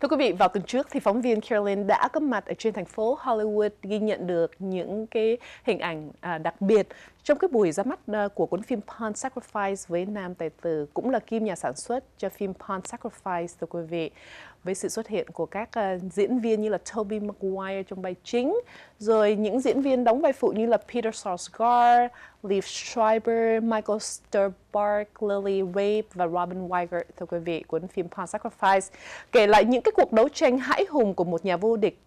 Thưa quý vị, vào tuần trước thì phóng viên Caroline đã có mặt ở trên thành phố Hollywood ghi nhận được những cái hình ảnh đặc biệt trong cái buổi ra mắt của cuốn phim Pawn Sacrifice với nam tài tử cũng là Kim nhà sản xuất cho phim Pawn Sacrifice, thưa quý vị. Với sự xuất hiện của các diễn viên như là Tobey Maguire trong vai chính, rồi những diễn viên đóng vai phụ như là Peter Sarsgaard, Liev Schreiber, Michael Stuhlbarg, Lily Rabe và Robin Weigert, thưa quý vị. Cuốn phim Pawn Sacrifice kể lại những cái cuộc đấu tranh hãi hùng của một nhà vô địch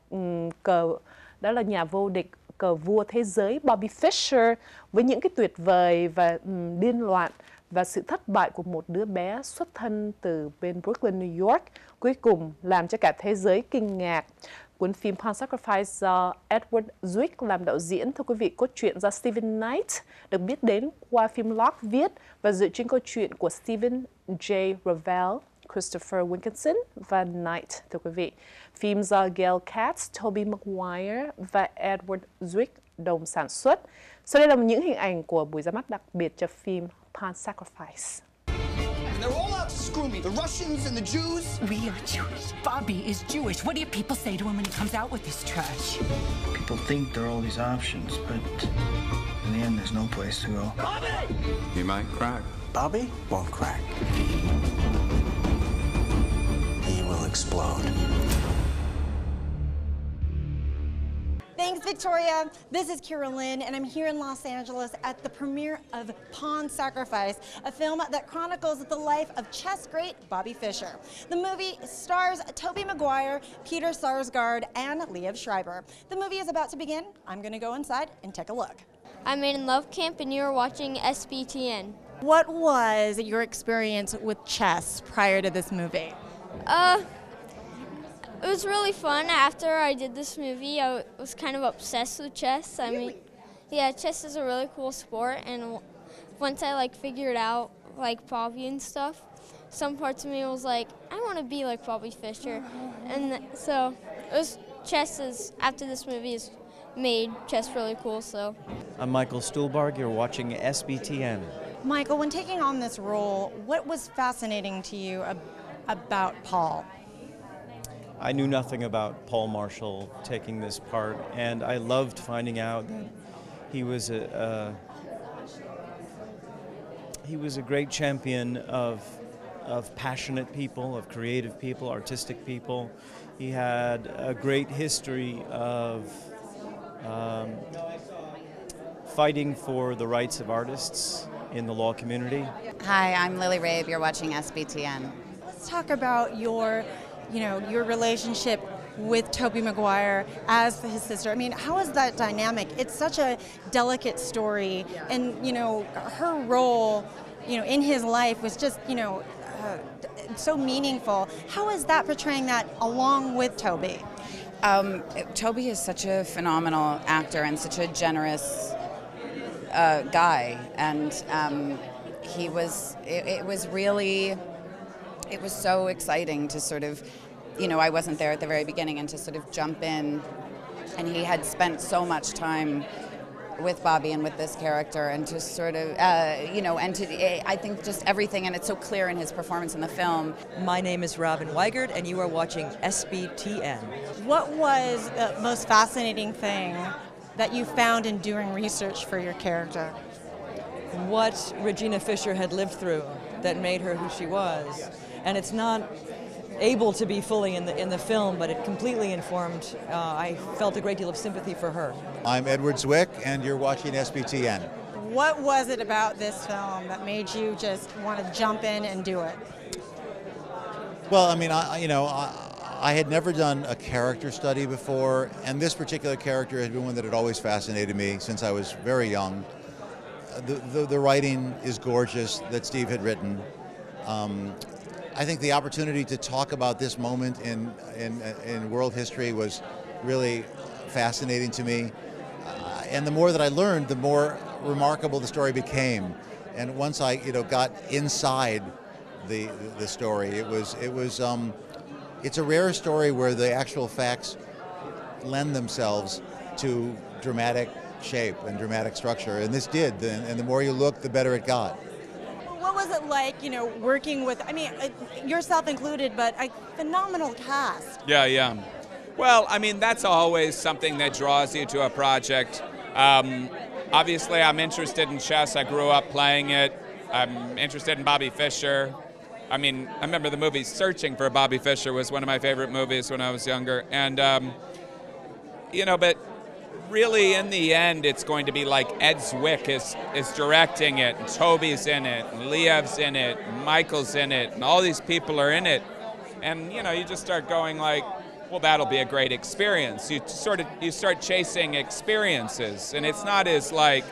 đó là nhà vô địch cờ vua thế giới Bobby Fischer, với những cái tuyệt vời và điên loạn và sự thất bại của một đứa bé xuất thân từ bên Brooklyn, New York, cuối cùng làm cho cả thế giới kinh ngạc. Cuốn phim Pawn Sacrifice do Edward Zwick làm đạo diễn, thưa quý vị, cốt truyện do Stephen Knight, được biết đến qua phim Locke viết và dựa trên câu chuyện của Stephen J. Ravel, Christopher Wilkinson và Knight, thưa quý vị. Phim do Gail Katz, Tobey Maguire và Edward Zwick đồng sản xuất. Sau đây là những hình ảnh của buổi ra mắt đặc biệt cho phim Pawn Sacrifice. They're all out to screw me. The Russians and the Jews. We are Jewish. Bobby is Jewish. What do people say to him when he comes out with this trash? People think there are all these options, but in the end, there's no place to go. Bobby! You might crack. Bobby won't crack. He will explode. Thanks, Victoria. This is Carolyn, and I'm here in Los Angeles at the premiere of Pawn Sacrifice, a film that chronicles the life of chess great Bobby Fischer. The movie stars Tobey Maguire, Peter Sarsgaard, and Liev Schreiber. The movie is about to begin. I'm going to go inside and take a look. I'm in Love Camp, and you're watching SBTN. What was your experience with chess prior to this movie? It was really fun. After I did this movie, I was kind of obsessed with chess. I mean, yeah, chess is a really cool sport, and once I figured out Bobby and stuff, some parts of me was like, I want to be like Bobby Fischer, and so after this movie has made chess really cool. So I'm Michael Stuhlbarg. You're watching SBTN. Michael, when taking on this role, what was fascinating to you about Paul? I knew nothing about Paul Marshall taking this part, and I loved finding out that he was a great champion of passionate people, of creative people, artistic people. He had a great history of fighting for the rights of artists in the law community. Hi, I'm Lily Rabe. You're watching SBTN. Let's talk about your relationship with Tobey Maguire as his sister. I mean, how is that dynamic? It's such a delicate story, and her role, in his life was just, so meaningful. How is that portraying that along with Tobey? Tobey is such a phenomenal actor and such a generous guy, and it was so exciting to sort of, I wasn't there at the very beginning, and to sort of jump in, and he had spent so much time with Bobby and with this character, and to sort of, I think just everything, and it's so clear in his performance in the film. My name is Robin Weigert, and you are watching SBTN. What was the most fascinating thing that you found in doing research for your character? What Regina Fisher had lived through that made her who she was. And it's not able to be fully in the film, but it completely informed. I felt a great deal of sympathy for her. I'm Edward Zwick, and you're watching SBTN. What was it about this film that made you just want to jump in and do it? Well, I mean, I had never done a character study before, and this particular character had been one that had always fascinated me since I was very young. The writing is gorgeous that Steve had written. I think the opportunity to talk about this moment in world history was really fascinating to me. And the more that I learned, the more remarkable the story became. And once I got inside the story, it's a rare story where the actual facts lend themselves to dramatic shape and dramatic structure, and this did, and the more you look, the better it got. What what was it like, you know, working with, I mean, yourself included, but a phenomenal cast? Yeah. Well, I mean, that's always something that draws you to a project. Obviously, I'm interested in chess. I grew up playing it. I'm interested in Bobby Fischer. I mean, I remember the movie Searching for Bobby Fischer was one of my favorite movies when I was younger. And, you know, but really in the end, it's going to be like Ed Zwick is directing it, and Toby's in it, and Liev's in it, and Michael's in it, and all these people are in it. And, you know, you just start going like, well, that'll be a great experience. You start chasing experiences, and it's not as like,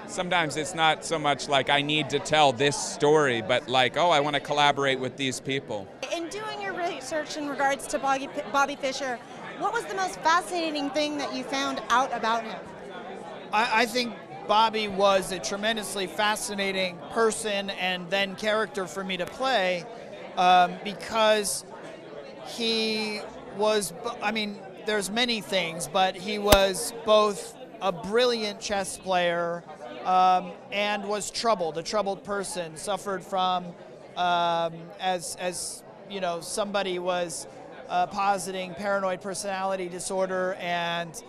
sometimes it's not so much like I need to tell this story, but like, oh, I want to collaborate with these people. In doing your research in regards to Bobby Fischer, what was the most fascinating thing that you found out about him? I think Bobby was a tremendously fascinating person and then character for me to play because he was, I mean, there's many things, but he was both a brilliant chess player and was troubled, a troubled person, suffered from, as you know, somebody was positing paranoid personality disorder and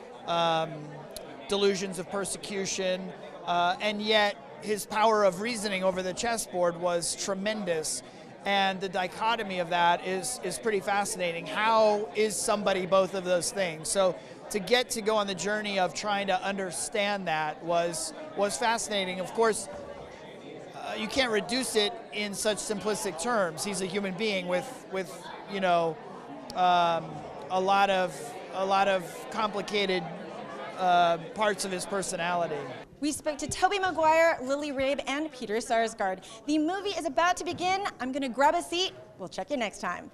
delusions of persecution, and yet his power of reasoning over the chessboard was tremendous. And the dichotomy of that is pretty fascinating. How is somebody both of those things? So to get to go on the journey of trying to understand that was fascinating. Of course, you can't reduce it in such simplistic terms. He's a human being with you know, a lot of complicated parts of his personality. We spoke to Tobey Maguire, Lily Rabe, and Peter Sarsgaard. The movie is about to begin. I'm going to grab a seat. We'll check you next time.